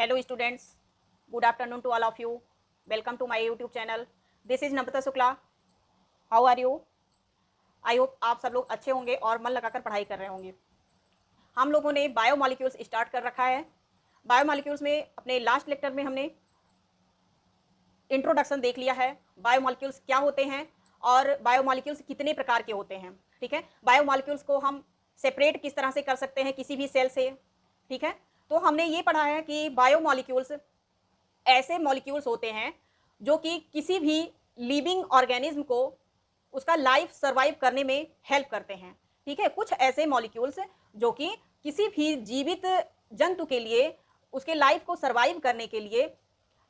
Hello students, good afternoon to all of you. Welcome to my YouTube channel. This is Namrata Shukla. How are you? I hope आप सब लोग अच्छे होंगे और मन लगाकर पढ़ाई कर रहे होंगे. हम लोगों ने बायोमॉलिक्यूल्स स्टार्ट कर रखा है. बायोमॉलिक्यूल्स में अपने लास्ट लेक्चर में हमने इंट्रोडक्शन देख लिया है. बायोमॉलिक्यूल्स क्या होते हैं और बायोमॉलिक्यूल्स कितने प्रकार के होते हैं. ठीक है, बायोमॉलिक्यूल्स को हम सेपरेट किस तरह से कर सकते हैं किसी भी सेल से. ठीक है, तो हमने ये पढ़ा है कि बायोमॉलिक्यूल्स ऐसे मॉलिक्यूल्स होते हैं जो कि किसी भी लिविंग ऑर्गेनिज्म को उसका लाइफ सर्वाइव करने में हेल्प करते हैं. ठीक है, कुछ ऐसे मॉलिक्यूल्स जो कि किसी भी जीवित जंतु के लिए उसके लाइफ को सर्वाइव करने के लिए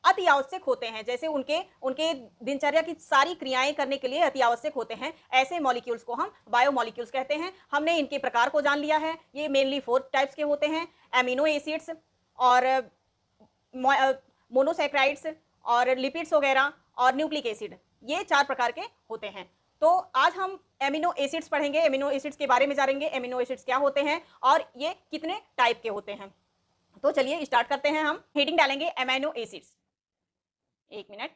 अति आवश्यक होते हैं, जैसे उनके उनके दिनचर्या की सारी क्रियाएं करने के लिए अति आवश्यक होते हैं. ऐसे मॉलिक्यूल्स को हम बायोमॉलिक्यूल्स कहते हैं. हमने इनके प्रकार को जान लिया है. ये मेनली 4 टाइप्स के होते हैं: एमिनो एसिड्स और मोनोसैकेराइड्स और लिपिड्स वगैरह और न्यूक्लिक एसिड. ये 4 प्रकार के होते हैं. तो आज हम एमिनो एसिड्स पढ़ेंगे, एमिनो एसिड्स के बारे में जानेंगे, एमिनो एसिड्स क्या होते हैं और ये कितने टाइप के होते हैं. तो चलिए स्टार्ट करते हैं. हम हेडिंग डालेंगे एमिनो एसिड्स. एक मिनट.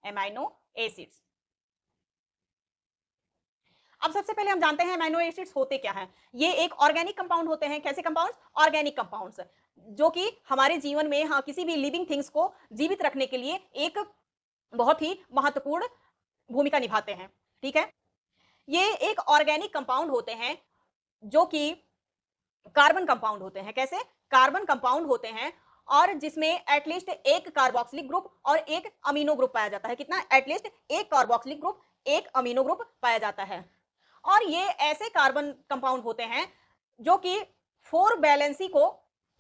Amino acids. अब सबसे पहले हम जानते हैं एमिनो एसिड्स होते क्या हैं. ये एक ऑर्गेनिक कंपाउंड होते हैं. कैसे कंपाउंड्स? ऑर्गेनिक कंपाउंड्स, जो कि हमारे जीवन में किसी भी लिविंग थिंग्स को जीवित रखने के लिए एक बहुत ही महत्वपूर्ण भूमिका निभाते हैं. ठीक है, ये एक ऑर्गेनिक कंपाउंड होते हैं जो कि कार्बन कंपाउंड होते हैं. कैसे? कार्बन कंपाउंड होते हैं और जिसमें एटलीस्ट एक कार्बोक्सिलिक ग्रुप और एक अमीनो ग्रुप पाया जाता है. कितना? एटलीस्ट एक कार्बोक्सिलिक ग्रुप, एक अमीनो ग्रुप पाया जाता है. और ये ऐसे कार्बन कंपाउंड होते हैं जो कि 4 वैलेंसी को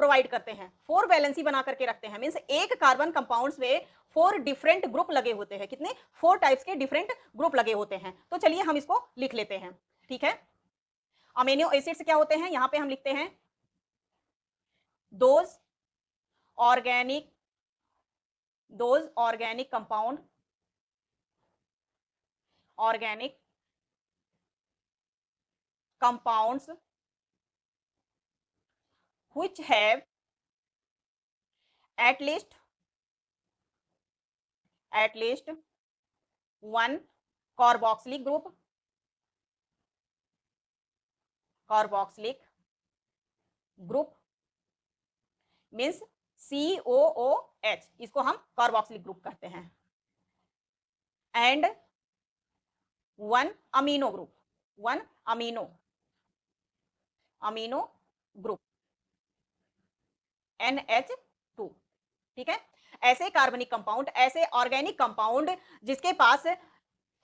प्रोवाइड करते हैं. 4 वैलेंसी बना करके रखते हैं. मींस एक कार्बन कंपाउंड्स में 4 डिफरेंट ग्रुप लगे होते हैं. कितने? 4 टाइप्स के डिफरेंट ग्रुप लगे होते हैं. तो चलिए हम इसको लिख लेते हैं. ठीक है, अमीनो एसिड्स क्या होते हैं? यहां पे हम लिखते हैं those organic compound, organic compounds which have at least one carboxylic group, means COOH, इसको हम कार्बोक्सिलिक ग्रुप कहते हैं. And one amino group, one amino group NH2. ठीक है, ऐसे कार्बनिक कंपाउंड, ऐसे ऑर्गेनिक कंपाउंड जिसके पास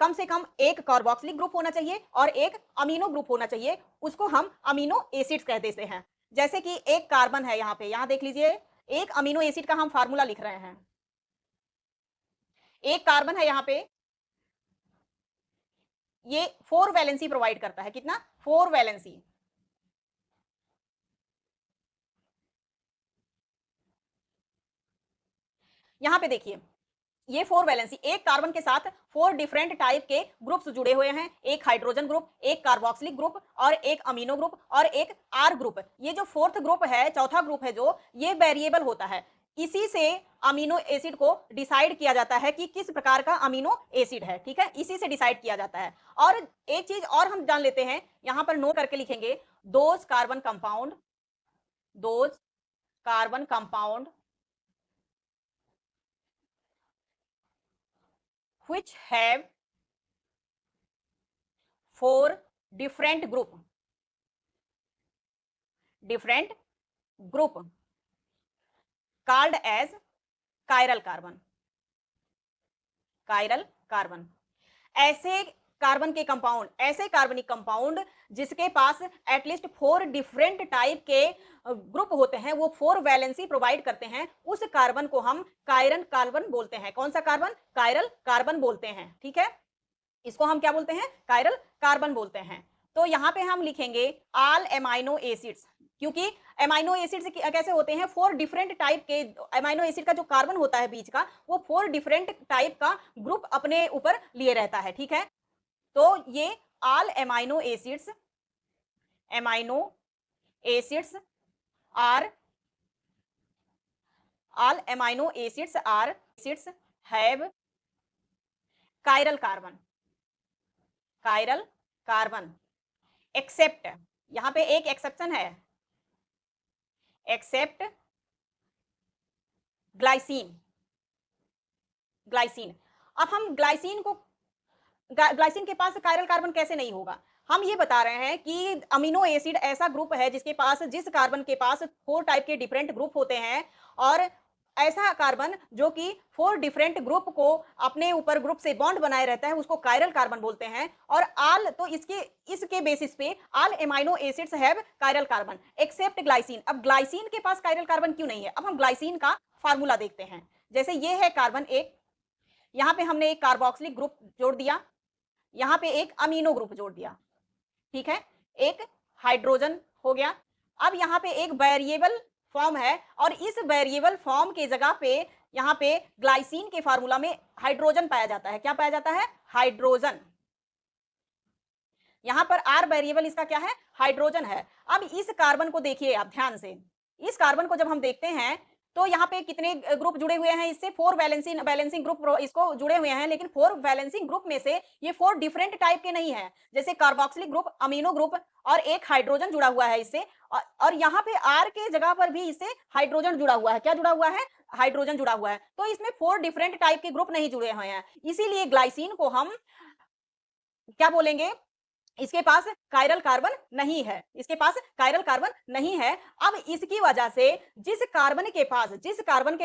कम से कम एक कार्बोक्सिलिक ग्रुप होना चाहिए और एक अमीनो ग्रुप होना चाहिए, उसको हम अमीनो एसिड्स कह देते हैं. जैसे कि एक कार्बन है यहाँ पे, यहाँ देख लीजिए, एक अमीनो एसिड का हम फार्मूला लिख रहे हैं. एक कार्बन है यहाँ पे, ये 4 वैलेंसी प्रोवाइड करता है. कितना? 4 वैलेंसी. यहां पे देखिए, ये 4 वैलेंसी, एक कार्बन के साथ 4 डिफरेंट टाइप के ग्रुप्स जुड़े हुए हैं. एक हाइड्रोजन ग्रुप, एक कार्बोक्सिलिक ग्रुप और एक अमीनो ग्रुप और एक आर ग्रुप. ये जो 4th ग्रुप है, चौथा ग्रुप है जो, ये वेरिएबल होता है. इसी से अमीनो एसिड को डिसाइड किया जाता है कि किस प्रकार का अमीनो एसिड है. ठीक है, इसी से डिसाइड किया जाता है. और एक चीज और हम जान लेते हैं, यहां पर नोट करके लिखेंगे, those carbon compound which have 4 different group called as chiral carbon. ऐसे कार्बन के कंपाउंड, ऐसे कार्बनिक कंपाउंड जिसके पास एटलीस्ट 4 डिफरेंट टाइप के ग्रुप होते हैं, वो 4 वैलेंसी प्रोवाइड करते हैं, उस कार्बन को हम कायरल कार्बन बोलते हैं. कौन सा कार्बन? कायरल कार्बन बोलते हैं. ठीक है, इसको हम क्या बोलते हैं? कायरल कार्बन बोलते हैं. तो यहाँ पे हम लिखेंगे ऑल एमाइनो एसिड्स, क्योंकि एमाइनो एसिड्स कैसे होते हैं? 4 डिफरेंट टाइप के एमाइनो एसिड का जो कार्बन होता है बीच का, वो 4 डिफरेंट टाइप का ग्रुप अपने ऊपर लिए रहता है. ठीक है, तो ये all amino acids are all amino acids have chiral carbon except, यहां पे एक एक्सेप्शन है, एक्सेप्ट ग्लाइसिन। ग्लाइसिन, अब हम ग्लाइसिन के पास कायरल कार्बन कैसे नहीं होगा? हम ये बता रहे हैं कि अमीनो एसिड ऐसा ग्रुप है जिसके पास, जिस कार्बन के पास 4 टाइप के डिफरेंट ग्रुप होते हैं, और ऐसा कार्बन जो कि 4 डिफरेंट ग्रुप को अपने ऊपर ग्रुप से बॉन्ड बनाए रहता है, उसको कायरल कार्बन बोलते हैं। और आल, तो इसके बेसिस पे all amino acids have chiral carbon except glycine. अब ग्लाइसिन के पास कायरल कार्बन क्यों नहीं है? अब हम ग्लाइसिन का फार्मूला देखते हैं। जैसे ये है कार्बन एक, यहां पे हमने एक कार्बोक्सिलिक ग्रुप जोड़ दिया, यहां पे एक अमीनो ग्रुप जोड़ दिया, ठीक है, एक हाइड्रोजन हो गया। अब यहाँ पे एक वेरिएबल फॉर्म है, और इस वेरिएबल फॉर्म के जगह पे यहाँ पे ग्लाइसिन के फार्मूला में हाइड्रोजन पाया जाता है। क्या पाया जाता है? हाइड्रोजन। यहां पर आर वेरिएबल इसका क्या है? हाइड्रोजन है। अब इस कार्बन को देखिए आप ध्यान से, इस कार्बन को जब हम देखते हैं तो यहाँ पे कितने ग्रुप जुड़े हुए हैं इससे? 4 बैलेंसिंग ग्रुप इसको जुड़े हुए हैं, लेकिन 4 बैलेंसिंग ग्रुप में से ये 4 डिफरेंट टाइप के नहीं है। जैसे कार्बोक्सिलिक ग्रुप, अमीनो ग्रुप और एक हाइड्रोजन जुड़ा हुआ है इससे, और यहाँ पे आर के जगह पर भी इससे हाइड्रोजन जुड़ा हुआ है। क्या जुड़ा हुआ है? हाइड्रोजन जुड़ा हुआ है। तो इसमें 4 डिफरेंट टाइप के ग्रुप नहीं जुड़े हुए हैं, इसीलिए ग्लाइसिन को हम क्या बोलेंगे? इसके पास कायरल कार्बन नहीं है, इसके पास कायरल कार्बन नहीं है। अब इसकी वजह से जिस कार्बन के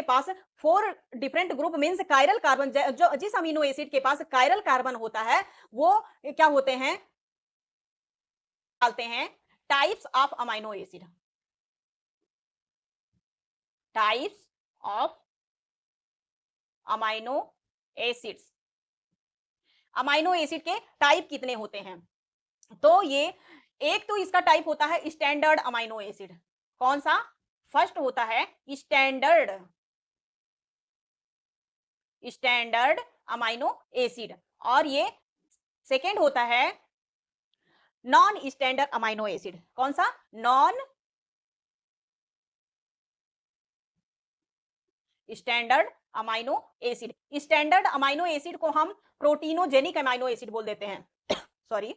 पास 4 different group means chiral carbon, जो जिस अमीनो एसिड के पास कायरल कार्बन होता है, वो क्या होते हैं? डालते हैं types of amino acid, types of amino acids. Amino acid के टाइप कितने होते हैं? तो ये एक तो इसका टाइप होता है स्टैंडर्ड अमीनो एसिड। कौन सा? फर्स्ट होता है स्टैंडर्ड अमीनो एसिड, और ये सेकेंड होता है नॉन स्टैंडर्ड अमीनो एसिड। कौन सा? Non standard amino acid. Standard amino acid को हम प्रोटीनोजेनिक अमीनो एसिड बोल देते हैं सॉरी,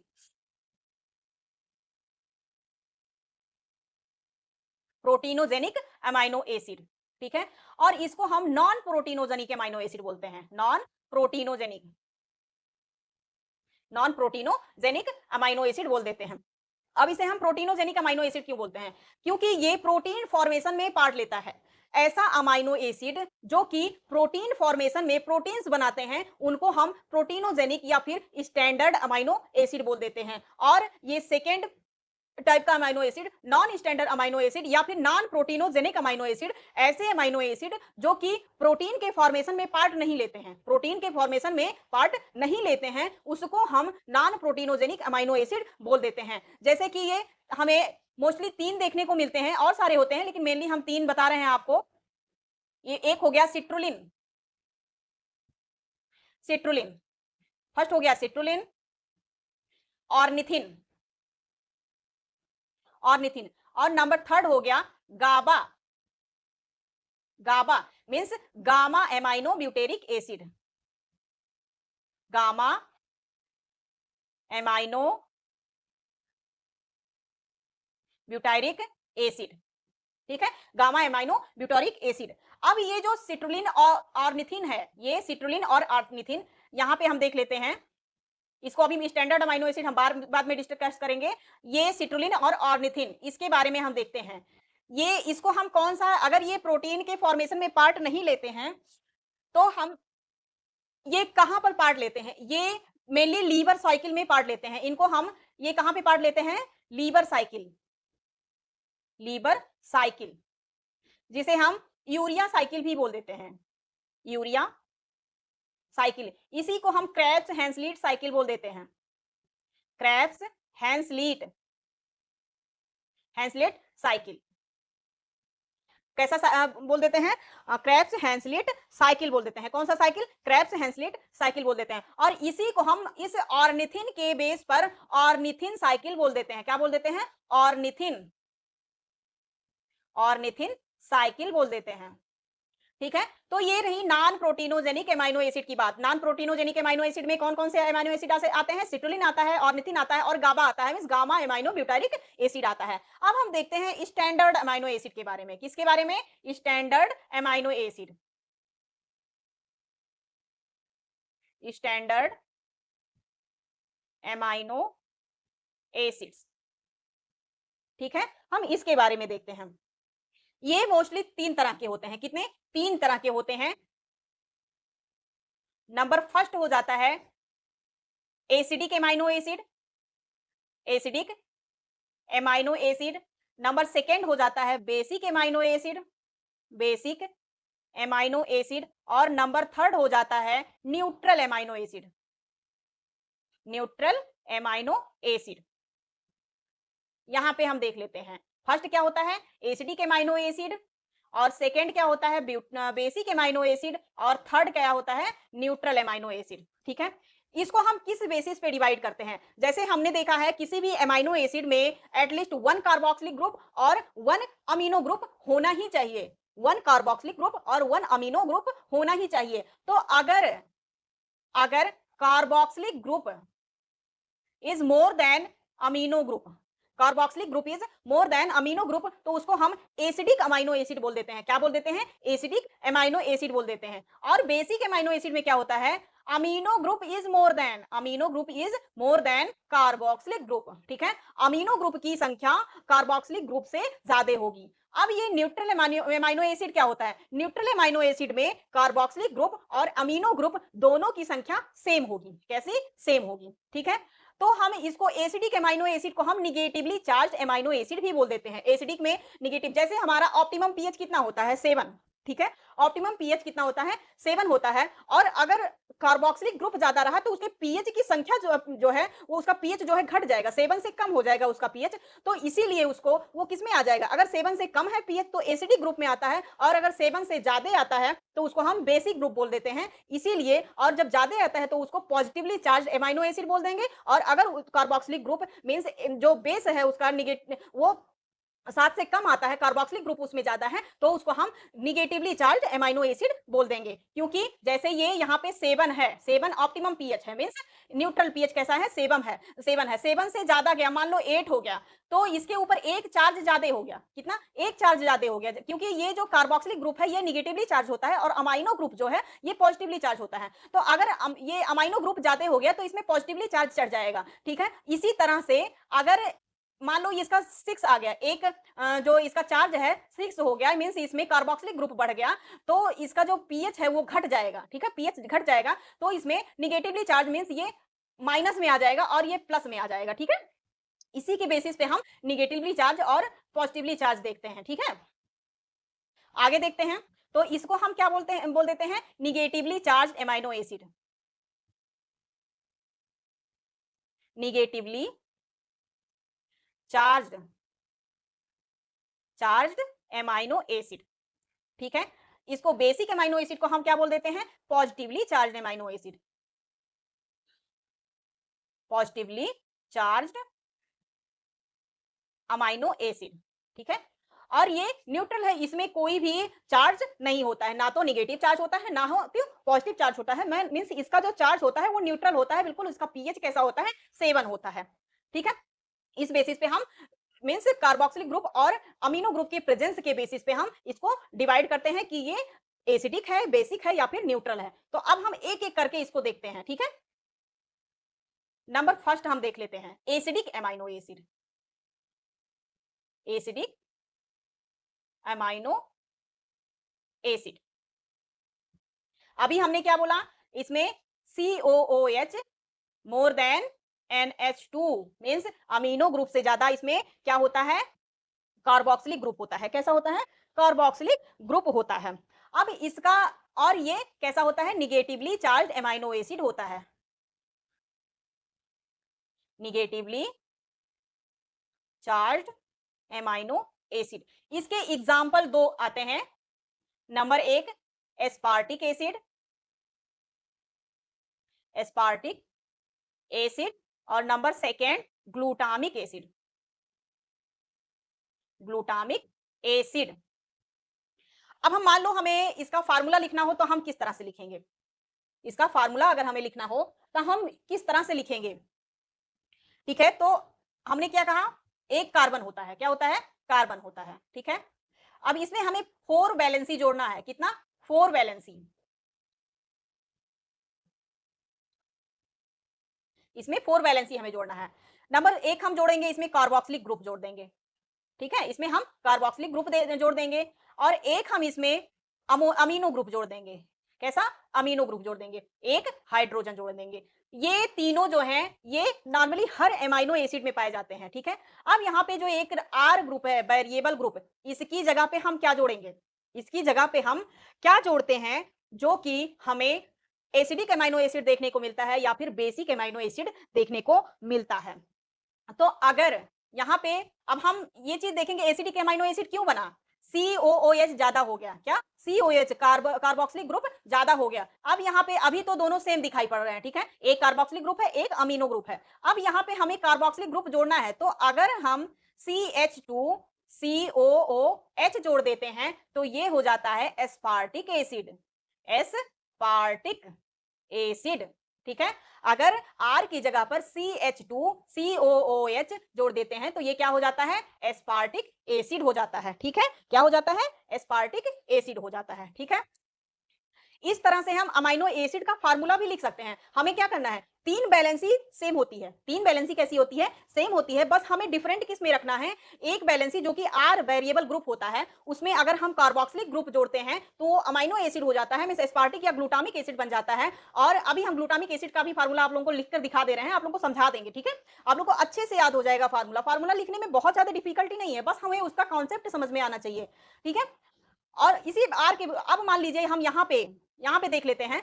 प्रोटीनोजेनिक अमीनो एसिड, ठीक है। और इसको हम नॉन प्रोटीनोजेनिक अमीनो एसिड बोलते हैं, नॉन प्रोटीनोजेनिक अमीनो एसिड बोल देते हैं। अब इसे हम प्रोटीनोजेनिक अमीनो एसिड क्यों बोलते हैं? क्योंकि ये प्रोटीन फॉर्मेशन में पार्ट लेता है। ऐसा अमीनो एसिड जो कि प्रोटीन फॉर्मेशन में प्रोटीन्स बनाते हैं, उनको हम प्रोटीनोजेनिक या फिर स्टैंडर्ड अमीनो एसिड बोल देते हैं। और ये सेकेंड टाइप का amino acid non standard amino acid या फिर नॉन प्रोटीनोजेनिक अमीनो एसिड, ऐसे अमीनो एसिड जो कि प्रोटीन के फॉर्मेशन में पार्ट नहीं लेते हैं, प्रोटीन के फॉर्मेशन में पार्ट नहीं लेते हैं, उसको हम नॉन प्रोटीनोजेनिक अमीनो एसिड बोल देते हैं। जैसे कि ये हमें मोस्टली 3 देखने को मिलते हैं, और सारे होते हैं लेकिन मेनली हम 3 बता रहे हैं आपको। ये एक हो गया सिट्रुलिन, फर्स्ट हो गया सिट्रुलिन, ऑर्निथिन, और नंबर थर्ड हो गया GABA. GABA means gamma amino butyric acid, gamma amino butyric acid, ठीक है, गामा एमाइनो ब्यूटारिक एसिड। अब ये जो सिट्रुलिन और ऑर्निथिन है, ये सिट्रुलिन और ऑर्निथिन, यहां पे हम देख लेते हैं इसको। अभी स्टैंडर्ड अमीनो एसिड हम बाद में डिस्कस करेंगे। ये सिट्रुलिन और ऑर्निथिन, इसके बारे में हम देखते हैं। ये इसको हम कौन सा, अगर ये प्रोटीन के फॉर्मेशन में पार्ट नहीं लेते हैं तो हम ये कहां पर पार्ट लेते हैं? ये मेनली लीवर साइकिल में पार्ट लेते हैं। इनको हम ये कहां पे पार्ट लेते हैं? लीवर साइकिल, जिसे हम यूरिया साइकिल भी बोल देते हैं, यूरिया साइकिल। इसी को हम क्रेब्स हैंसलीट साइकिल बोल देते हैं, क्रेब्स हैंसलीट साइकिल। कैसा बोल देते हैं? क्रेब्स हैंसलीट साइकिल बोल देते हैं। कौन सा साइकिल? क्रेब्स हैंसलीट साइकिल बोल देते हैं। और इसी को हम इस ऑर्निथिन के बेस पर ऑर्निथिन साइकिल बोल देते हैं। क्या बोल देते हैं? ऑर्निथिन ऑर्निथिन साइकिल बोल देते हैं। ठीक है, तो ये रही नॉन प्रोटीनोजेनिक एमाइनो एसिड की बात। नॉन प्रोटीनोजेनिक एमाइनो एसिड में कौन कौन से एमाइनो एसिड आते हैं? सिट्रुलिन आता है, ऑर्निथिन आता है और गाबा आता है, means gamma amino butyric acid आता है। अब हम देखते हैं स्टैंडर्ड एमाइनो एसिड के बारे में। किसके बारे में? Standard amino acid. Standard amino acids, ठीक है, हम इसके बारे में देखते हैं। ये मोस्टली 3 तरह के होते हैं। कितने? 3 तरह के होते हैं। नंबर फर्स्ट हो जाता है acidic amino acid, acidic amino acid. Number second हो जाता है basic amino acid, basic amino acid. और नंबर थर्ड हो जाता है neutral amino acid, neutral amino acid. यहां पे हम देख लेते हैं। फर्स्ट क्या होता है? Acidic amino acid. और सेकंड क्या होता है? Basic amino acid. और थर्ड क्या होता है? Neutral amino acid. ठीक है, इसको हम किस बेसिस पे डिवाइड करते हैं? जैसे हमने देखा है किसी भी एमाइनो एसिड में एटलीस्ट 1 कार्बोक्सिलिक ग्रुप और 1 अमीनो ग्रुप होना ही चाहिए। 1 कार्बोक्सिलिक ग्रुप और 1 अमीनो ग्रुप होना ही चाहिए। तो अगर अगर carboxylic group is more than amino group, carboxylic group is more than amino group, तो उसको हम एसिडिक अमाइनो एसिड बोल देते हैं। क्या बोल देते हैं? एसिडिक अमाइनो एसिड बोल देते हैं। और बेसिक अमाइनो एसिड में क्या होता है? Amino group is more than, amino group is more than carboxylic group. ठीक है, अमीनो ग्रुप की संख्या कार्बोक्सिलिक ग्रुप से ज्यादा होगी। अब ये न्यूट्रल एमाइनो एसिड क्या होता है? न्यूट्रल एमाइनो एसिड में कार्बोक्सिलिक ग्रुप और अमीनो ग्रुप दोनों की संख्या सेम होगी। कैसी? सेम होगी। ठीक है, तो हम इसको एसिडिक एमाइनो एसिड को हम निगेटिवली चार्ज एमाइनो एसिड भी बोल देते हैं। एसिडिक में निगेटिव, जैसे हमारा ऑप्टिमम पीएच कितना होता है? 7। ठीक है, ऑप्टिमम पीएच कितना होता है? 7 होता है। और अगर कार्बोक्सिलिक ग्रुप ज्यादा रहा तो उसके पीएच की संख्या जो है वो उसका पीएच जो है घट जाएगा, 7 से कम हो जाएगा उसका पीएच। तो इसीलिए उसको वो किस में आ जाएगा? अगर 7 से कम है पीएच तो एसिडिक ग्रुप में आता है, और अगर 7 से ज्यादा आता है तो उसको हम बेसिक ग्रुप बोल देते हैं। इसीलिए, और जब ज्यादा आता है तो उसको पॉजिटिवली चार्ज एमाइनो एसिड बोल देंगे। और अगर कार्बोक्सिलिक ग्रुप मींस जो बेस है उसका निगेटिव, वो 7 से कम आता है, कार्बोक्सिलिक ग्रुप उसमें ज्यादा है, तो उसको हम निगेटिवली चार्ज एमाइनो एसिड बोल देंगे। क्योंकि जैसे ये यहाँ पे 7 है, 7 ऑप्टिमम पीएच है, मींस न्यूट्रल पीएच कैसा है? 7 है, 7 है। 7 से ज्यादा गया, मान लो 8 हो गया, तो इसके ऊपर एक चार्ज ज्यादा हो गया। कितना? एक चार्ज ज्यादा हो गया, क्योंकि ये जो कार्बोक्सिलिक ग्रुप है ये निगेटिवली चार्ज होता है और अमाइनो ग्रुप जो है ये पॉजिटिवली चार्ज होता है। तो अगर ये अमाइनो ग्रुप ज्यादा हो गया तो इसमें पॉजिटिवली चार्ज चढ़ जाएगा। ठीक है, इसी तरह से अगर मान लो इसका 6 आ गया, एक जो इसका चार्ज है 6 हो गया, मींस इसमें कार्बोक्सिलिक ग्रुप बढ़ गया, तो इसका जो पीएच है वो घट जाएगा। ठीक है, पीएच घट जाएगा, तो इसमें निगेटिवली चार्ज मींस ये माइनस में आ जाएगा और ये प्लस में आ जाएगा। ठीक है, इसी के बेसिस पे हम निगेटिवली चार्ज और पॉजिटिवली चार्ज देखते हैं। ठीक है, आगे देखते हैं। तो इसको हम क्या बोल देते हैं? Negatively charge amino acid, negatively charged charged amino acid. ठीक है, इसको बेसिक एमाइनो एसिड को हम क्या बोल देते हैं? Positively charged amino acid, positively charged amino acid. ठीक है, और ये न्यूट्रल है, इसमें कोई भी चार्ज नहीं होता है, ना तो नेगेटिव चार्ज होता है ना हो पॉजिटिव चार्ज होता है। मैं मींस इसका जो चार्ज होता है वो न्यूट्रल होता है बिल्कुल। इसका पीएच कैसा होता है? 7 होता है। ठीक है, इस बेसिस पे हम मींस कार्बोक्सिलिक ग्रुप और अमीनो ग्रुप के प्रेजेंस के बेसिस पे हम इसको डिवाइड करते हैं कि ये एसिडिक है, बेसिक है या फिर न्यूट्रल है। तो अब हम एक एक करके इसको देखते हैं। ठीक है, नंबर फर्स्ट हम देख लेते हैं acidic amino acid, acidic amino acid. अभी हमने क्या बोला? इसमें COOH more than NH2 means amino group से ज्यादा इसमें क्या होता है? कार्बोक्सिलिक ग्रुप होता है। कैसा होता है? कार्बोक्सिलिक ग्रुप होता है। अब इसका, और ये कैसा होता है? निगेटिवली चार्ज एमाइनो एसिड होता है, निगेटिवली चार्ज एमाइनो एसिड। इसके एग्जाम्पल 2 आते हैं। Number 1 aspartic acid, aspartic acid. और number 2 glutamic acid, glutamic acid. अब हम मान लो हमें इसका फार्मूला लिखना हो तो हम किस तरह से लिखेंगे? इसका फार्मूला अगर हमें लिखना हो तो हम किस तरह से लिखेंगे? ठीक है, तो हमने क्या कहा? एक कार्बन होता है, क्या होता है? कार्बन होता है, ठीक है? अब इसमें हमें 4 वैलेंसी जोड़ना है, कितना? 4 वैलेंसी। इसमें 4 वैलेंसी हमें जोड़ना है। नंबर 1 हम जोड़ेंगे, इसमें कार्बोक्सिलिक ग्रुप जोड़ देंगे, ठीक है? इसमें हम कार्बोक्सिलिक ग्रुप जोड़ देंगे और एक हम इसमें अमीनो ग्रुप जोड़ देंगे। कैसा? अमीनो ग्रुप जोड़ देंगे। एक हाइड्रोजन जोड़ देंगे। ये तीनों जो हैं, ये नॉर्मली हर एमिनो एसिड में पाए जाते हैं, ठीक है? अब यहाँ पे जो एक आर ग्रुप है, वेरिएबल ग्रुप, इसकी जगह पे हम क्या जोड़ेंगे? इसकी जगह पे हम क्या जोड़ते हैं जो कि हमें एसिडिक एमिनो एसिड देखने को मिलता है या फिर बेसिक एमिनो एसिड देखने को मिलता है। तो अगर यहाँ पे अब हम ये चीज देखेंगे एसिडिक एमाइनो एसिड क्यों बना? COOH ज्यादा हो गया, क्या? COH कार्बोक्सिलिक ग्रुप ज्यादा हो गया। अब यहाँ पे अभी तो दोनों सेम दिखाई पड़ रहे हैं, ठीक है? एक कार्बोक्सिलिक ग्रुप है, एक अमीनो ग्रुप है। अब यहाँ पे हमें कार्बोक्सिलिक ग्रुप जोड़ना है, तो अगर हम CH2 COOH जोड़ देते हैं तो ये हो जाता है एस्पार्टिक एसिड। एस्पार्टिक एसिड, ठीक है? अगर R की जगह पर CH2 COOH जोड़ देते हैं तो ये क्या हो जाता है? एस्पार्टिक एसिड हो जाता है, ठीक है? क्या हो जाता है? एस्पार्टिक एसिड हो जाता है, ठीक है? इस तरह से हम अमाइनो एसिड का फार्मूला भी लिख सकते हैं। हमें क्या करना है? 3 बैलेंसी सेम होती है। 3 बैलेंसी कैसी होती है? सेम होती है, बस हमें डिफरेंट किस में रखना है? एक बैलेंसी जो कि R वेरिएबल ग्रुप होता है, उसमें अगर हम कार्बोक्सिलिक ग्रुप जोड़ते हैं तो वो अमाइनो एसिड हो जाता है, मींस एस्पार्टिक या ग्लूटामिक एसिड बन जाता है। और अभी हम ग्लूटामिक एसिड का भी फार्मूला आप लोगों को लिखकर दिखा दे रहे हैं, आप लोगों को समझा देंगे, ठीक है? आप लोगों को अच्छे से याद हो जाएगा फार्मूला। फार्मूला लिखने में बहुत ज्यादा डिफिकल्टी नहीं है, बस हमें उसका कॉन्सेप्ट समझ में आना चाहिए, ठीक है? और इसी आर के अब मान लीजिए हम यहाँ पे देख लेते हैं।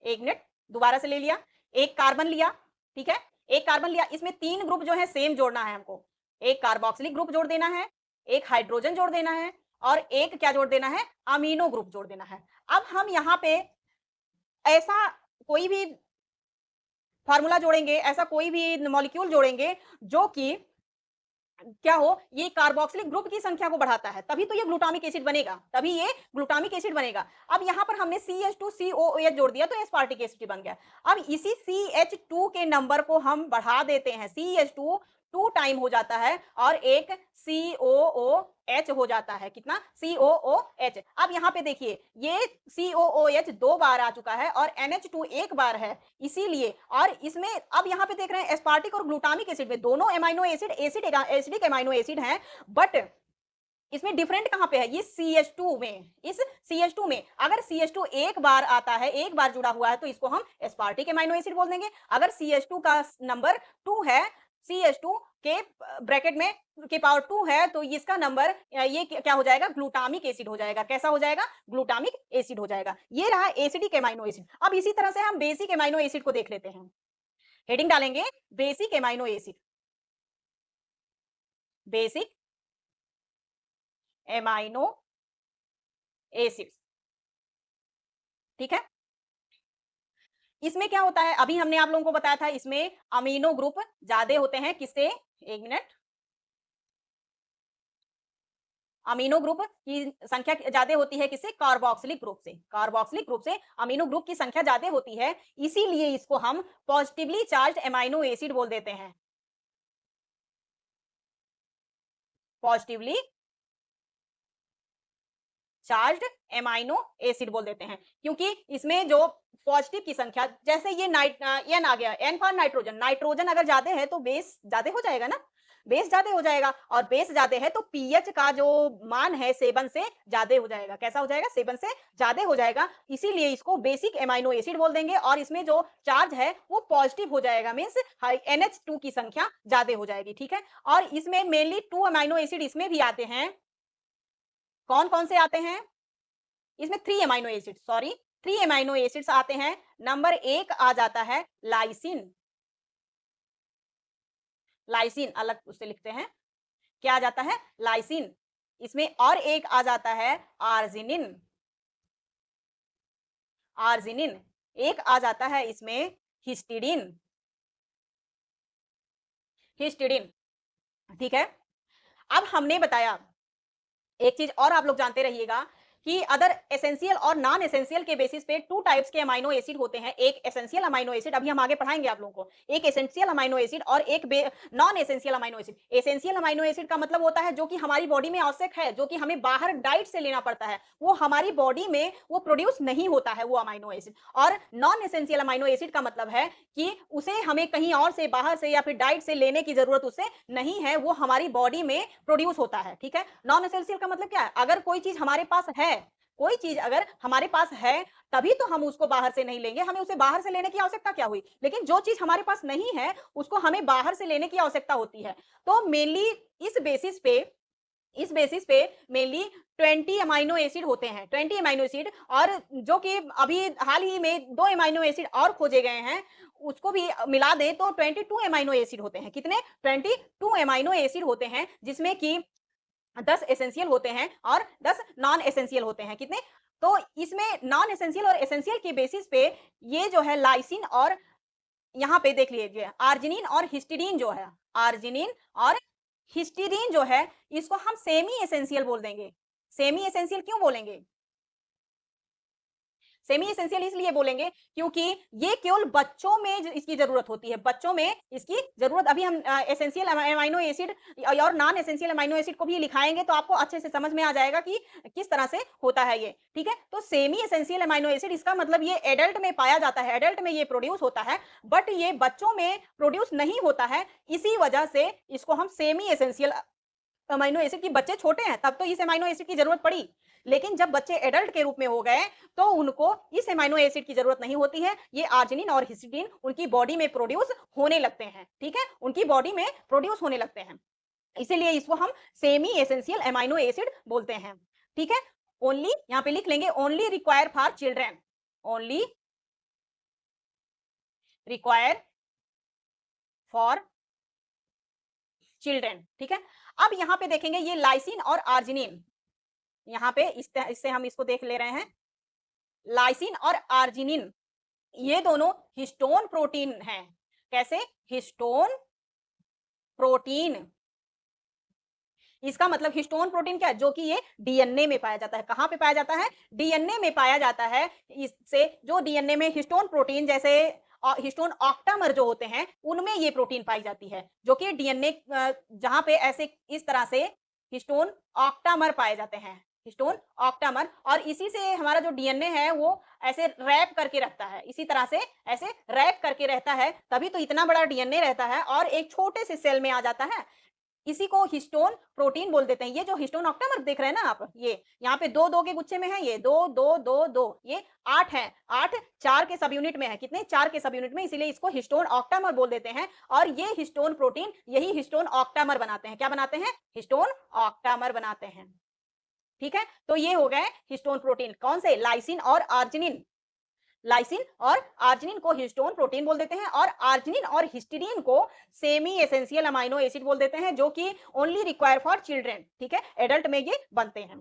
एक मिनट, दोबारा से ले लिया। एक कार्बन लिया, ठीक है? एक कार्बन लिया, इसमें 3 ग्रुप जो है सेम जोड़ना है हमको। एक कार्बोक्सिलिक ग्रुप जोड़ देना है, एक हाइड्रोजन जोड़ देना है और एक क्या जोड़ देना है? अमीनो ग्रुप जोड़ देना है। अब हम यहाँ पे ऐसा कोई भी फार्मूला जोड़ेंगे, ऐसा कोई भी मॉलिक्यूल जोड़ेंगे जो कि क्या हो, ये कार्बोक्सिलिक ग्रुप की संख्या को बढ़ाता है, तभी तो ये ग्लूटामिक एसिड बनेगा, तभी ये ग्लूटामिक एसिड बनेगा। अब यहाँ पर हमने CH2 COOH जोड़ दिया तो एस्पार्टिक एसिड बन गया। अब इसी CH2 के नंबर को हम बढ़ा देते हैं, CH2 2 टाइम हो जाता है और एक COOH हो जाता है, कितना? COOH। अब यहाँ पे देखिए, ये COOH 2 बार आ चुका है और NH2 एक बार है, इसीलिए। और इसमें अब यहाँ पे देख रहे हैं एस्पार्टिक और ग्लूटामिक एसिड में दोनों amino acid acidic amino acid हैं, बट इसमें डिफरेंट कहां पे है? ये CH2 में। इस CH2 में अगर CH2 एक बार आता है, एक बार जुड़ा हुआ है, तो इसको हम एस्पार्टिक एमाइनो एसिड बोल देंगे। अगर CH2 का नंबर 2 है, CH2 के ब्रैकेट में के पावर 2 है, तो इसका नंबर ये क्या हो जाएगा? ग्लूटामिक एसिड हो जाएगा। कैसा हो जाएगा? ग्लूटामिक एसिड हो जाएगा। ये रहा एसिडिक एमाइनो एसिड। अब इसी तरह से हम बेसिक एमाइनो एसिड को देख लेते हैं। हेडिंग डालेंगे basic amino acid. Basic amino acid, ठीक है? इसमें क्या होता है? अभी हमने आप लोगों को बताया था, इसमें अमीनो ग्रुप ज्यादा होते हैं, किससे? एक मिनट। अमीनो ग्रुप की संख्या ज्यादा होती है किससे? कार्बोक्सिलिक ग्रुप से। कार्बोक्सिलिक ग्रुप से अमीनो ग्रुप की संख्या ज्यादा होती है, इसीलिए इसको हम पॉजिटिवली चार्ज्ड एमाइनो एसिड बोल देते हैं। पॉजिटिवली चार्ज्ड एमाइनो एसिड बोल देते हैं, क्योंकि इसमें जो पॉजिटिव की संख्या, जैसे ये एन आ गया, एन फॉर नाइट्रोजन। नाइट्रोजन अगर ज्यादा है तो बेस ज्यादा हो जाएगा ना, बेस ज्यादा हो जाएगा, और बेस ज्यादा है तो पीएच का जो मान है 7 से ज्यादा हो जाएगा। कैसा हो जाएगा? 7 से ज्यादा हो जाएगा, इसीलिए इसको बेसिक एमाइनो एसिड बोल देंगे। और इसमें जो चार्ज है वो पॉजिटिव हो जाएगा, मींस NH2 की संख्या ज्यादा हो जाएगी, ठीक है? और इसमें मेनली 2 अमाइनो एसिड इसमें भी आते हैं। कौन कौन से आते हैं? इसमें 3 amino acid, sorry, 3 amino acids आते हैं। नंबर 1 आ जाता है लाइसिन। लाइसिन अलग उससे लिखते हैं, क्या आ जाता है? लाइसिन। इसमें और एक आ जाता है आर्जिनिन। आर्जिनिन। एक आ जाता है इसमें हिस्टिडीन। हिस्टिडीन, ठीक है? अब हमने बताया एक चीज और आप लोग जानते रहिएगा कि अदर एसेंशियल और नॉन एसेंशियल के बेसिस पे टू टाइप्स के अमाइनो एसिड होते हैं। एक एसेंशियल अमाइनो एसिड, अभी हम आगे पढ़ाएंगे आप लोगों को। एक एसेंशियल अमाइनो एसिड और एक non essential amino acid. Essential amino acid का मतलब होता है जो कि हमारी बॉडी में आवश्यक है, जो कि हमें बाहर डाइट से लेना पड़ता है, वो हमारी बॉडी में वो प्रोड्यूस नहीं होता है वो अमाइनो एसिड। और नॉन एसेंशियल अमाइनो एसिड का मतलब है कि उसे हमें कहीं और से, बाहर से या फिर डाइट से लेने की जरूरत उसे नहीं है, वो हमारी बॉडी में प्रोड्यूस होता है। ठीक है, नॉन एसेंशियल का मतलब क्या है? अगर कोई चीज हमारे पास है, कोई चीज अगर हमारे पास है, तभी तो हम उसको बाहर से नहीं लेंगे, हमें उसे बाहर से लेने की आवश्यकता क्या हुई? लेकिन जो चीज हमारे पास नहीं है, उसको हमें बाहर से लेने की आवश्यकता होती है। तो मेनली इस बेसिस पे इस बेसिस पे मेनली 20 अमाइनो एसिड होते हैं, 20 अमाइनो एसिड। और जो कि अभी हाल ही में 2 अमाइनो एसिड और खोजे गए हैं, उसको भी मिला दें तो 22 अमाइनो एसिड होते हैं। कितने? 22 अमाइनो एसिड होते हैं, जिसमें कि 10 एसेंशियल होते हैं और 10 नॉन एसेंशियल होते हैं। कितने? तो इसमें नॉन एसेंशियल और एसेंशियल के बेसिस पे ये जो है लाइसिन और यहाँ पे देख लीजिए आर्जिनिन और हिस्टिडीन जो है, आर्जिनिन और हिस्टिडीन जो है, इसको हम सेमी एसेंशियल बोल देंगे। सेमी एसेंशियल क्यों बोलेंगे? सेमी एसेंशियल इसलिए बोलेंगे क्योंकि ये केवल बच्चों में इसकी जरूरत होती है, बच्चों में इसकी जरूरत। अभी हम एसेंशियल अमाइनो एसिड और नॉन एसेंशियल अमाइनो एसिड को भी लिखाएंगे तो आपको अच्छे से समझ में आ जाएगा कि किस तरह से होता है ये। ठीक है, तो सेमी एसेंशियल अमाइनो एसिड, इसका मतलब ये एडल्ट में पाया जाता है, एडल्ट में ये प्रोड्यूस होता है, बट ये बच्चों में प्रोड्यूस नहीं होता है। इसी वजह से इसको हम सेमी एसेंशियल अमाइनो एसिड की, बच्चे छोटे हैं तब तो इस अमाइनो एसिड की जरूरत पड़ी, लेकिन जब बच्चे एडल्ट के रूप में हो गए तो उनको इस अमाइनो एसिड की जरूरत नहीं होती है। ये आर्जिनिन और हिस्टिडीन उनकी बॉडी में प्रोड्यूस होने लगते हैं। ठीक है, उनकी बॉडी में प्रोड्यूस होने लगते हैं, इसीलिए इसको हम सेमी एसेंशियल अमाइनो एसिड बोलते हैं। ठीक है, ओनली यहाँ पे लिख लेंगे, only require for children, only require for children. ठीक है, अब यहाँ पे देखेंगे ये लाइसिन और आर्जिनिन, यहाँ पे इससे हम इसको देख ले रहे हैं। लाइसिन और आर्जिनिन ये दोनों हिस्टोन प्रोटीन हैं। कैसे? Histone protein. इसका मतलब हिस्टोन प्रोटीन क्या है? जो कि ये डीएनए में पाया जाता है। कहां पे पाया जाता है? डीएनए में पाया जाता है। इससे जो डीएनए में हिस्टोन प्रोटीन, जैसे हिस्टोन ऑक्टामर जो होते हैं, उनमें ये प्रोटीन पाई जाती है, जो कि डीएनए जहां पे ऐसे इस तरह से हिस्टोन ऑक्टामर पाए जाते हैं, हिस्टोन ऑक्टामर। और इसी से हमारा जो डीएनए है वो ऐसे रैप करके रखता है, इसी तरह से ऐसे रैप करके रहता है, तभी तो इतना बड़ा डीएनए रहता है और एक छोटे से सेल में आ जाता है। इसी को हिस्टोन प्रोटीन बोल देते हैं। ये जो हिस्टोन ऑक्टामर देख रहे हैं ना आप, ये यहाँ पे दो दो के गुच्छे में है, ये दो दो दो दो, ये 8 है, 8 4 के सब यूनिट में है। कितने? 4 के सब यूनिट में, इसीलिए इसको हिस्टोन ऑक्टामर बोल देते हैं। और ये हिस्टोन प्रोटीन यही हिस्टोन ऑक्टामर बनाते हैं। क्या बनाते हैं? हिस्टोन ऑक्टामर बनाते हैं। ठीक है, तो ये हो गए हिस्टोन प्रोटीन। कौन से? लाइसिन और आर्जिनिन। लाइसिन और आर्जिनिन को हिस्टोन प्रोटीन बोल देते हैं और आर्जिनिन और हिस्टिडीन को सेमी एसेंशियल अमाइनो एसिड बोल देते हैं, जो कि ओनली रिक्वायर फॉर चिल्ड्रन। ठीक है, एडल्ट में ये बनते हैं।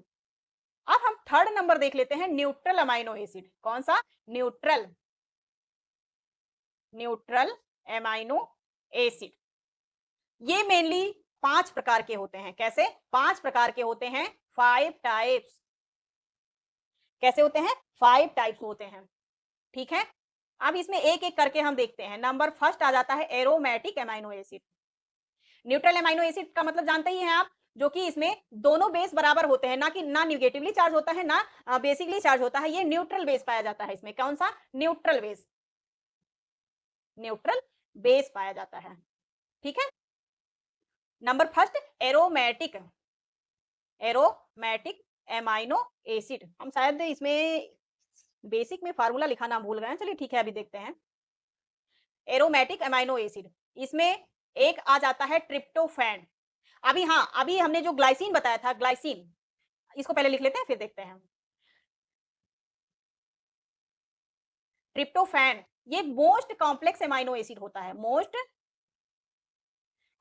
अब हम थर्ड नंबर देख लेते हैं, न्यूट्रल अमाइनो एसिड। कौन सा? Neutral, neutral amino acid. ये मेनली 5 प्रकार के होते हैं। कैसे? 5 प्रकार के होते हैं, 5 टाइप्स। कैसे होते हैं? 5 टाइप्स होते हैं। ठीक है, अब इसमें एक एक करके हम देखते हैं। नंबर फर्स्ट आ जाता है aromatic amino acid. Neutral amino acid का मतलब जानते ही हैं आप, जो कि इसमें दोनों बेस बराबर होते हैं, ना कि ना निगेटिवली चार्ज होता है ना बेसिकली चार्ज होता है। ये न्यूट्रल बेस पाया जाता है इसमें। कौन सा? न्यूट्रल बेस, न्यूट्रल बेस पाया जाता है। ठीक है, number first aromatic, aromatic amino acid. हम शायद इसमें बेसिक में फार्मूला लिखा ना भूल गए हैं। चलिए ठीक है, अभी देखते हैं। एरोमेटिक अमाइनो एसिड, इसमें एक आ जाता है ट्रिप्टोफैन। अभी हाँ, अभी हमने जो ग्लाइसिन बताया था, ग्लाइसिन, इसको पहले लिख लेते हैं फिर देखते हैं। ट्रिप्टोफैन ये मोस्ट कॉम्प्लेक्स एमाइनो एसिड होता है, मोस्ट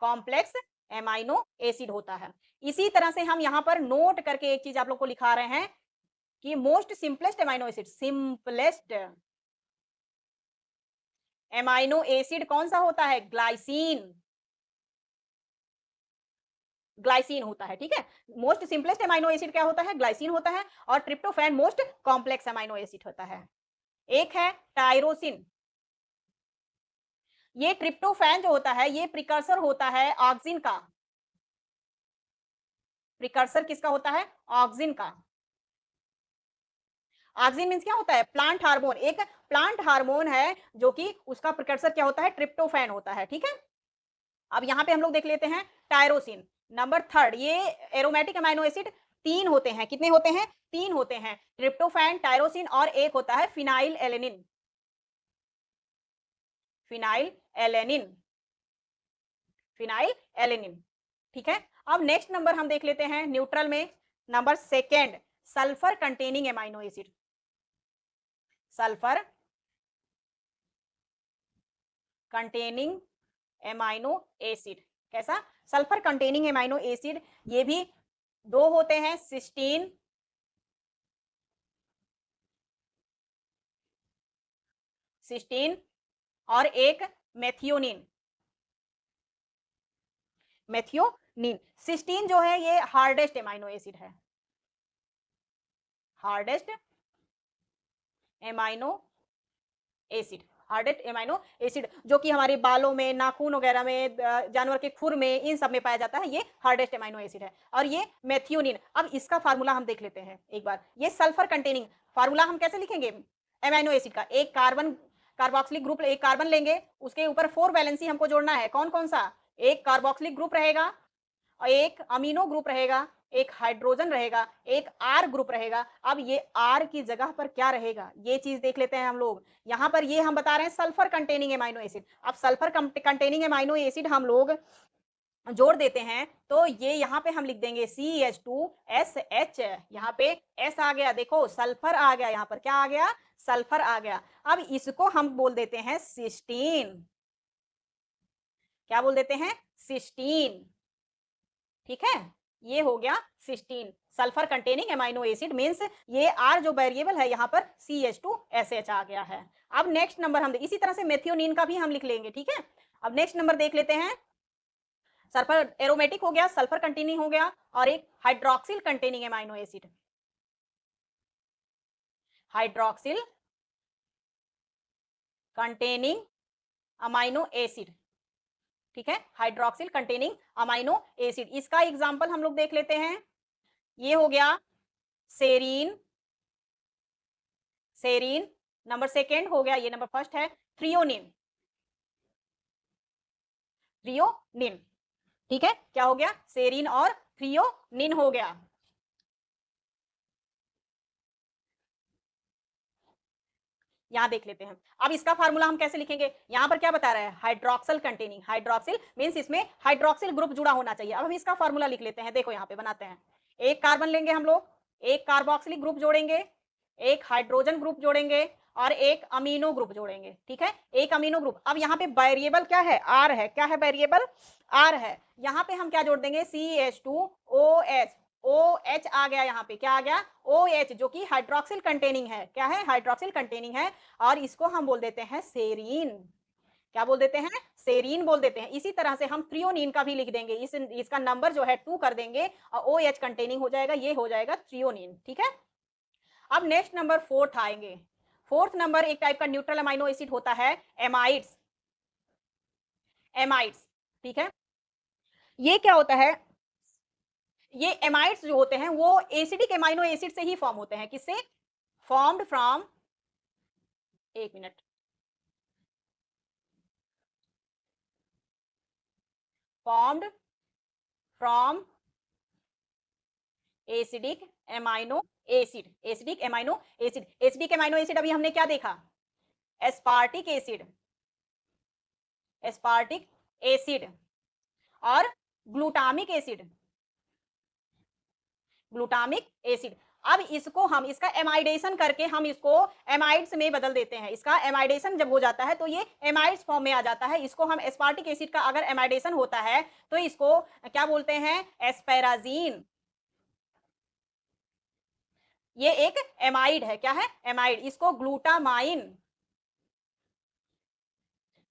कॉम्प्लेक्स एमाइनो एसिड होता है। इसी तरह से हम यहाँ पर नोट करके एक चीज आप लोग को लिखा रहे हैं कि most simplest amino acid, simplest amino acid कौन सा होता है? ग्लाइसिन। ग्लाइसिन होता है, ठीक है। मोस्ट सिंपलेस्ट अमाइनो एसिड क्या होता है, ग्लाइसिन होता है, और tryptophan most complex amino acid होता है। एक है टायरोसिन। ये ट्रिप्टोफैन जो होता है ये प्रिकर्सर होता है ऑक्सिन का। प्रिकर्सर किसका होता है, ऑक्सिन का। ऑक्सिन मीन्स क्या होता है, प्लांट हार्मोन। एक प्लांट हार्मोन है जो कि उसका प्रिकर्सर क्या होता है, ट्रिप्टोफैन होता है, ठीक है। अब यहाँ पे हम लोग देख लेते हैं टायरोसिन नंबर थर्ड। ये एरोमेटिक अमाइनो एसिड तीन होते हैं, कितने होते हैं, तीन होते हैं, ट्रिप्टोफैन, टायरोसिन और एक होता है phenyl alanine. Phenyl alanine, phenyl alanine, ठीक है। अब नेक्स्ट नंबर हम देख लेते हैं न्यूट्रल में, number second, sulphur containing amino acid. Sulphur containing amino acid, कैसा, सल्फर कंटेनिंग एमाइनो एसिड। ये भी दो होते हैं, सिस्टीन, सिस्टीन और एक मेथियोनिन। मेथियोनिन, सिस्टीन जो है ये हार्डेस्ट एमाइनो एसिड है, hardest amino acid, hardest amino acid, जो कि हमारे बालों में, नाखून वगैरह में, जानवर के खुर में, इन सब में पाया जाता है, ये हार्डेस्ट एमाइनो एसिड है। और ये मेथियोनिन, अब इसका फार्मूला हम देख लेते हैं एक बार। ये सल्फर कंटेनिंग, फार्मूला हम कैसे लिखेंगे एमाइनो एसिड का, एक कार्बन, कार्बोक्सिलिक ग्रुप, एक कार्बन लेंगे, उसके ऊपर 4 वैलेंसी हमको जोड़ना है, कौन कौन सा, एक कार्बोक्सिलिक ग्रुप रहेगा, और एक अमीनो ग्रुप रहेगा, एक हाइड्रोजन रहेगा, एक आर ग्रुप रहेगा। अब ये आर की जगह पर क्या रहेगा, ये चीज देख लेते हैं हम लोग। यहां पर ये हम बता रहे हैं सल्फर कंटेनिंग एमाइनो एसिड। अब सल्फर कंटेनिंग एमाइनो एसिड हम लोग जोड़ देते हैं, तो ये यहाँ पे हम लिख देंगे CH2SH, यहाँ पे S आ गया, देखो सल्फर आ गया, यहाँ पर क्या आ गया, सल्फर आ गया। अब इसको हम बोल देते हैं सिस्टीन, क्या बोल देते हैं, सिस्टीन, ठीक है। ये हो गया cysteine, sulphur containing amino acid means ये आर जो वेरिएबल है यहाँ पर CH2SH आ गया है। अब नेक्स्ट नंबर हम इसी तरह से मेथियोनिन का भी हम लिख लेंगे, ठीक है। अब नेक्स्ट नंबर देख लेते हैं, सल्फर एरोमेटिक हो गया, सल्फर कंटेनिंग हो गया, और एक hydroxyl containing amino acid, hydroxyl containing amino acid, ठीक है, हाइड्रोक्सिल कंटेनिंग अमाइनो एसिड। इसका एग्जांपल हम लोग देख लेते हैं, ये हो गया सेरीन, सेरीन नंबर सेकेंड हो गया, ये नंबर फर्स्ट है थ्रियोनिन, थ्रियोनिन, ठीक है, क्या हो गया, सेरीन और थ्रियोनिन हो गया। यहां देख लेते हैं, अब इसका फार्मूला हम कैसे लिखेंगे, यहां पर क्या बता रहा है, हाइड्रोक्सिल कंटेनिंग, हाइड्रोक्सिल मींस इसमें हाइड्रोक्सिल ग्रुप जुड़ा होना चाहिए। अब हम इसका फार्मूला लिख लेते हैं, देखो यहां पे बनाते हैं, एक कार्बन लेंगे हम लोग, एक कार्बोक्सिलिक ग्रुप जोड़ेंगे, एक हाइड्रोजन ग्रुप जोड़ेंगे, और एक अमीनो ग्रुप जोड़ेंगे, ठीक है, एक अमीनो ग्रुप। अब यहाँ पे वेरिएबल क्या है, आर है, क्या है वेरिएबल, आर है। यहाँ पे हम क्या जोड़ देंगे, CH2OH, OH आ गया, यहाँ पे क्या आ गया, OH, जो कि हाइड्रोक्सिल कंटेनिंग है, क्या है, हाइड्रोक्सिल कंटेनिंग है, और इसको हम बोल देते हैं सेरीन, क्या बोल देते हैं, सेरीन बोल देते हैं। इसी तरह से हम थ्रियोनिन का भी लिख देंगे, इसका नंबर जो है 2 कर देंगे, और OH कंटेनिंग हो जाएगा, ये हो जाएगा थ्रियोनिन, ठीक है। अब नेक्स्ट नंबर फोर्थ आएंगे, फोर्थ नंबर एक टाइप का न्यूट्रल अमाइनो एसिड होता है एमाइड्स, एमाइड्स, ठीक है। ये क्या होता है, ये एमाइड्स जो होते हैं वो एसिडिक एमाइनो एसिड से ही फॉर्म होते हैं, किससे, फॉर्म्ड फ्रॉम, एक minute, formed from acidic amino acid, acidic amino acid, acidic amino acid अभी हमने क्या देखा, एस्पार्टिक एसिड, एस्पार्टिक एसिड, और ग्लूटामिक एसिड, ग्लूटामिक एसिड। अब इसको हम, इसका एमाइडेशन करके हम इसको एमाइड्स में बदल देते हैं, इसका एमाइडेशन जब हो जाता है तो ये एमाइड्स फॉर्म में आ जाता है। इसको हम एस्पार्टिक एसिड का अगर एमाइडेशन होता है तो इसको क्या बोलते हैं, एस्पेराजीन। ये एक एमाइड है, क्या है, एमाइड। इसको ग्लूटामाइन,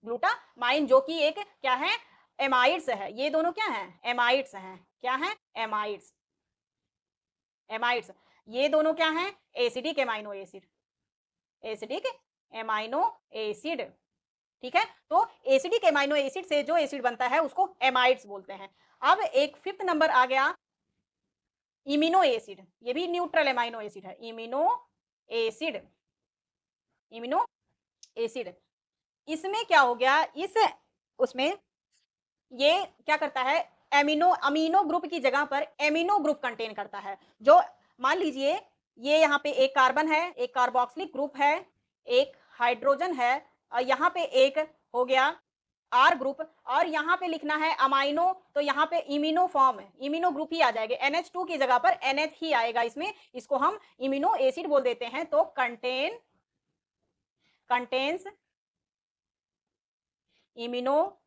ग्लूटामाइन जो कि एक क्या है, एमाइड्स है, ये दोनों क्या हैं? एमाइड्स हैं। क्या हैं? एमाइड्स। एमाइड्स, ये दोनों क्या हैं? Acidic amino acid. Acidic amino acid, ठीक है? तो एसिडिक एमाइनो एसिड से जो एसिड बनता है उसको एमाइड्स बोलते हैं। अब एक फिफ्थ नंबर आ गया इमिनो एसिड, ये भी न्यूट्रल एमाइनो एसिड है। इमिनो एसिड, इमिनो एसिड, इसमें क्या हो गया? इस उसमें ये क्या करता है? एमिनो अमीनो ग्रुप की जगह पर एमिनो ग्रुप कंटेन करता है। जो मान लीजिए ये यहाँ पे एक कार्बन है, एक कार्बोक्सिलिक ग्रुप है, एक हाइड्रोजन है और यहाँ पे एक हो गया आर ग्रुप और यहाँ पे लिखना है अमाइनो, तो यहाँ पे इमिनो फॉर्म है, इमिनो ग्रुप ही आ जाएगा। NH2 की जगह पर NH ही आएगा इसमें, इसको हम इमिनो एसिड बोल देते हैं। तो contains imino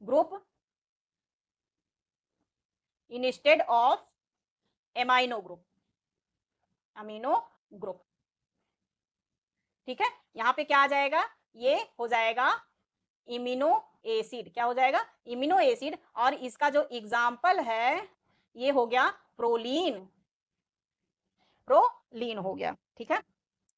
group instead of amino group, amino group, ठीक है? यहाँ पे क्या आ जाएगा? ये हो जाएगा इमिनो एसिड। क्या हो जाएगा? Imino acid. और इसका जो एग्जाम्पल है ये हो गया प्रोलीन, प्रोलीन हो गया, ठीक है?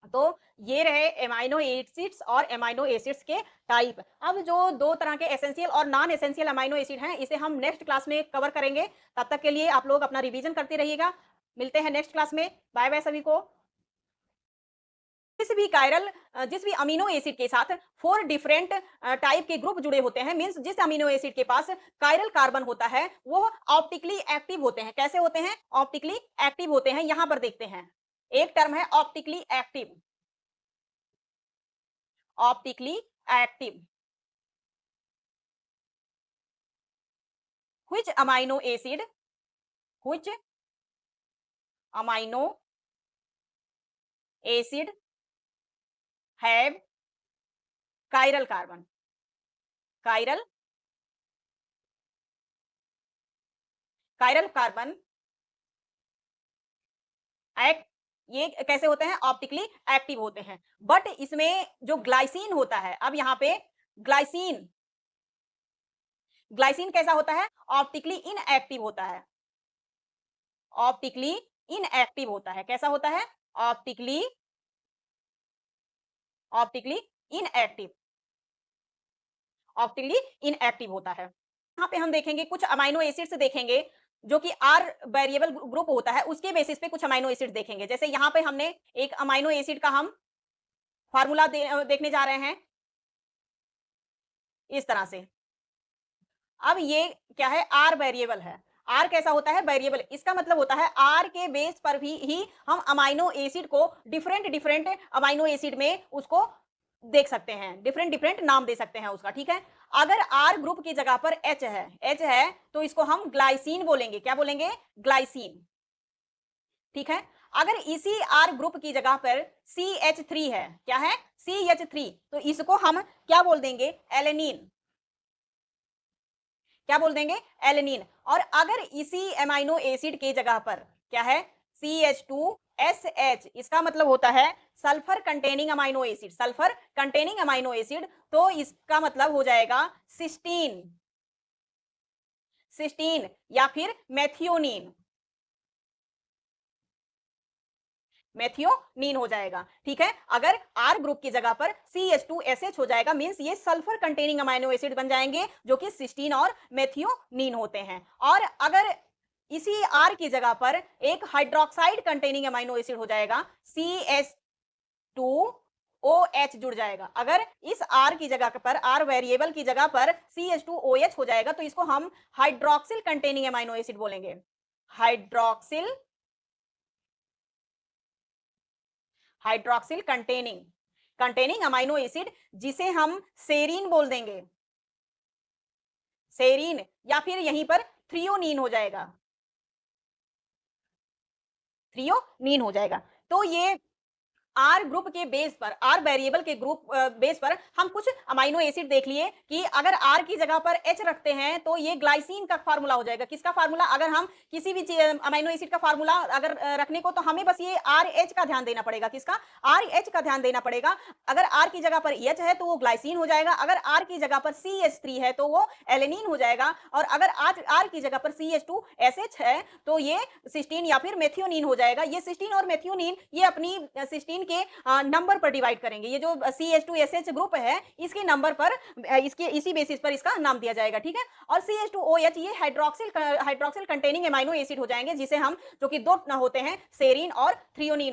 तो ये रहे एमाइनो एसिड्स और एमाइनो एसिड्स के टाइप। अब जो दो तरह के एसेंशियल और नॉन एसेंशियल अमाइनो एसिड हैं, इसे हम नेक्स्ट क्लास में कवर करेंगे। तब तक के लिए आप लोग अपना रिवीजन करते रहिएगा। मिलते हैं नेक्स्ट क्लास में। बाय बाय सभी को। जिस भी अमीनो एसिड के साथ 4 डिफरेंट टाइप के ग्रुप जुड़े होते हैं, मींस जिस अमीनो एसिड के पास कायरल कार्बन होता है वो ऑप्टिकली एक्टिव होते हैं। कैसे होते हैं? ऑप्टिकली एक्टिव होते हैं। यहां पर देखते हैं, एक टर्म है optically active. Optically active, which amino acid, which amino acid have chiral carbon, chiral chiral carbon act, ये कैसे होते हैं? ऑप्टिकली एक्टिव होते हैं। बट इसमें जो ग्लाइसिन होता है, अब यहाँ पे ग्लाइसिन, ग्लाइसिन कैसा होता है? ऑप्टिकली इनएक्टिव होता है। ऑप्टिकली इनएक्टिव होता है। कैसा होता है? Optically optically inactive, optically inactive होता है। यहाँ पे हम देखेंगे कुछ अमाइनो एसिड्स देखेंगे जो कि आर वेरिएबल ग्रुप होता है, उसके बेसिस पे कुछ अमाइनो एसिड देखेंगे। जैसे यहाँ पे हमने एक अमाइनो एसिड का हम फार्मूला देखने जा रहे हैं इस तरह से। अब ये क्या है? आर वेरिएबल है। आर कैसा होता है? वेरिएबल। इसका मतलब होता है आर के बेस पर भी ही हम अमाइनो एसिड को डिफरेंट डिफरेंट अमाइनो एसिड में उसको देख सकते हैं, डिफरेंट डिफरेंट नाम दे सकते हैं उसका, ठीक है? अगर आर ग्रुप की जगह पर एच है तो इसको हम ग्लाइसिन बोलेंगे। क्या बोलेंगे? ग्लाइसिन, ठीक है? अगर इसी आर ग्रुप की जगह पर CH3 है, क्या है? CH3, तो इसको हम क्या बोल देंगे? एलेनिन। क्या बोल देंगे? एलेनिन। और अगर इसी एमाइनो एसिड के जगह पर क्या है? CH2SH, इसका मतलब होता है sulphur containing amino acid, sulphur containing amino acid, तो इसका मतलब हो जाएगा सिस्टीन, सिस्टीन या फिर मेथियोनिन, मेथियोनिन हो जाएगा, ठीक है? अगर आर ग्रुप की जगह पर CH2SH हो जाएगा, मींस ये सल्फर कंटेनिंग अमाइनो एसिड बन जाएंगे जो कि सिस्टीन और मेथियोनिन होते हैं। और अगर इसी आर की जगह पर एक हाइड्रोक्साइड कंटेनिंग अमाइनो एसिड हो जाएगा, CH2OH जुड़ जाएगा। अगर इस आर की जगह पर, आर वेरिएबल की जगह पर CH2OH हो जाएगा तो इसको हम हाइड्रोक्सिल कंटेनिंग अमाइनो एसिड बोलेंगे। Hydroxyl, hydroxyl containing, containing amino acid, जिसे हम सेरीन बोल देंगे, सेरीन, या फिर यहीं पर थ्रियोनीन हो जाएगा, थ्रियोनीन हो जाएगा। तो ये आर ग्रुप के बेस पर, आर वेरिएबल के ग्रुप बेस पर हम कुछ अमाइनो एसिड देख लिए कि अगर आर की जगह पर एच रखते हैं तो ये ग्लाइसिन का फार्मूला हो जाएगा। किसका फार्मूला? अगर हम किसी भी अमाइनो एसिड का फार्मूला अगर रखने को, तो हमें बस ये आर एच का ध्यान देना पड़ेगा। किसका? आर एच का ध्यान देना पड़ेगा। अगर आर की जगह पर एच है तो वो ग्लाइसिन हो जाएगा, अगर आर की जगह पर सी एच थ्री है तो वो एलेनिन हो जाएगा, और अगर आर की जगह पर C H two S H है तो ये सिस्टीन या फिर मेथियोनिन हो जाएगा। ये सिस्टीन और मेथियोनिन ये अपनी सिस्टीन के नंबर पर डिवाइड करेंगे। ये जो CH2SH ग्रुप है इसके नंबर पर, इसके इसी बेसिस पर इसका नाम दिया जाएगा, ठीक है। और CH2OH ये हाइड्रोक्सिल कंटेनिंग एमाइनो एसिड हो जाएंगे, जिसे हम, जो कि दो होते हैं, सेरीन और थ्रियोनिन।